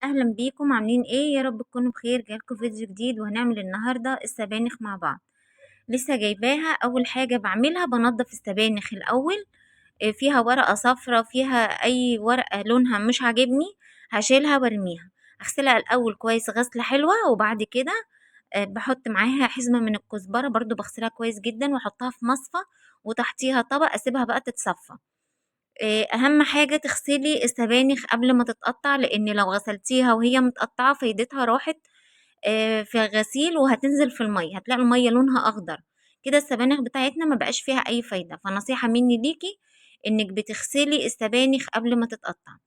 أهلا بيكم، عاملين ايه؟ يا رب تكونوا بخير. جايلكم فيديو جديد وهنعمل النهاردة السبانخ مع بعض. لسه جايباها. أول حاجة بعملها بنضف السبانخ الأول. فيها ورقة صفرة، فيها أي ورقة لونها مش عاجبني هشيلها وارميها. اغسلها الأول كويس غسلة حلوة، وبعد كده بحط معاها حزمة من الكزبرة برضو بغسلها كويس جدا واحطها في مصفى، وتحتيها طبق اسيبها بقى تتصفى. اهم حاجة تغسلي السبانخ قبل ما تتقطع، لان لو غسلتيها وهي متقطعة فايدتها راحت في غسيل، وهتنزل في المية هتلاقي المية لونها اخضر كده. السبانخ بتاعتنا ما بقاش فيها اي فايدة. فنصيحة مني ليكي انك بتغسلي السبانخ قبل ما تتقطع.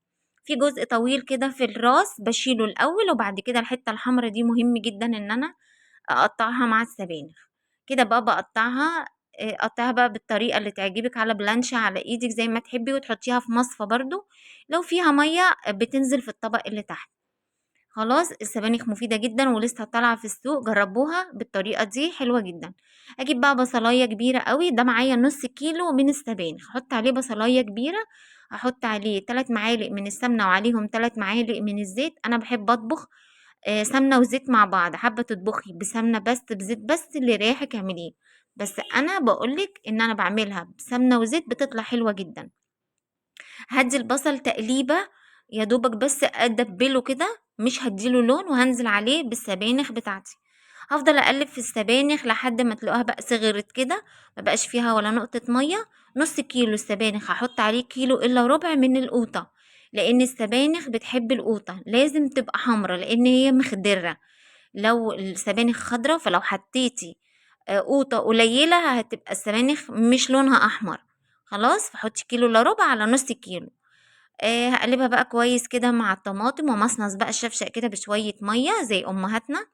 في جزء طويل كده في الراس بشيله الاول، وبعد كده الحتة الحمرا دي مهم جدا ان انا اقطعها مع السبانخ. كده بقى بقطعها. قطعها بقى بالطريقة اللي تعجبك، على بلانشة، على ايدك، زي ما تحبي، وتحطيها في مصفى برضو. لو فيها مية بتنزل في الطبق اللي تحت. خلاص، السبانخ مفيدة جدا ولسه طالعة في السوق، جربوها بالطريقة دي حلوة جدا. اجيب بقى بصلاية كبيرة قوي، ده معايا نص كيلو من السبانخ، احط عليه بصلاية كبيرة. احط عليه 3 معالق من السمنة وعليهم 3 معالق من الزيت. انا بحب اطبخ سمنة وزيت مع بعض. حابة تطبخي بسمنة بس بزيت بس، اللي رايحك اعمليه. بس انا بقولك ان انا بعملها بسمنة وزيت بتطلع حلوة جدا. هدي البصل تقليبة يا دوبك، بس ادبله كده، مش هديله لون، وهنزل عليه بالسبانخ بتاعتي. هفضل اقلب في السبانخ لحد ما تلاقوها بقى صغرت كده، ما بقاش فيها ولا نقطة مية. نص كيلو السبانخ هحط عليه كيلو الا ربع من القوطة، لان السبانخ بتحب القوطة، لازم تبقى حمرا لان هي مخدرة. لو السبانخ خضرا فلو حطيتي قوطة قليلة هتبقى السبانخ مش لونها احمر. خلاص، فحطي كيلو الا ربع على نص كيلو. هقلبها بقى كويس كده مع الطماطم، ومصنص بقى الشفشق كده بشوية مية زي امهاتنا.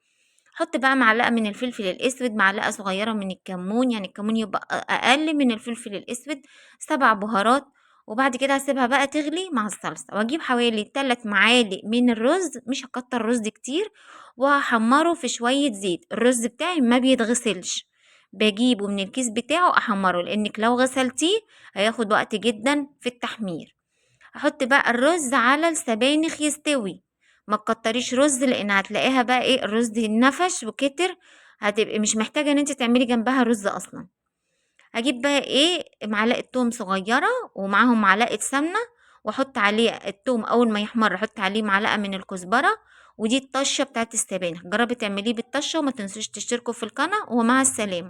حط بقى معلقة من الفلفل الاسود، معلقة صغيرة من الكمون، يعني الكمون يبقى اقل من الفلفل الاسود. 7 بهارات. وبعد كده هسيبها بقى تغلي مع الصلصة، واجيب حوالي 3 معالق من الرز، مش هكتر رز كتير، وهحمره في شوية زيت. الرز بتاعي ما بيتغسلش، بجيبه من الكيس بتاعه احمره، لانك لو غسلتيه هياخد وقت جدا في التحمير. احط بقى الرز على السبانخ يستوي. ما تكتريش رز، لان هتلاقيها بقى ايه، الرز نفش وكتر، هتبقي مش محتاجة ان انت تعملي جنبها رز اصلا. هجيب بقى ايه، معلقة توم صغيرة ومعاهم معلقة سمنة، واحط عليه التوم. اول ما يحمر احط عليه معلقة من الكزبرة. ودي الطشة بتاعت السبانخ. جربي تعمليه بالطشة، وما تنسوش تشتركوا في القناة، ومع السلامة.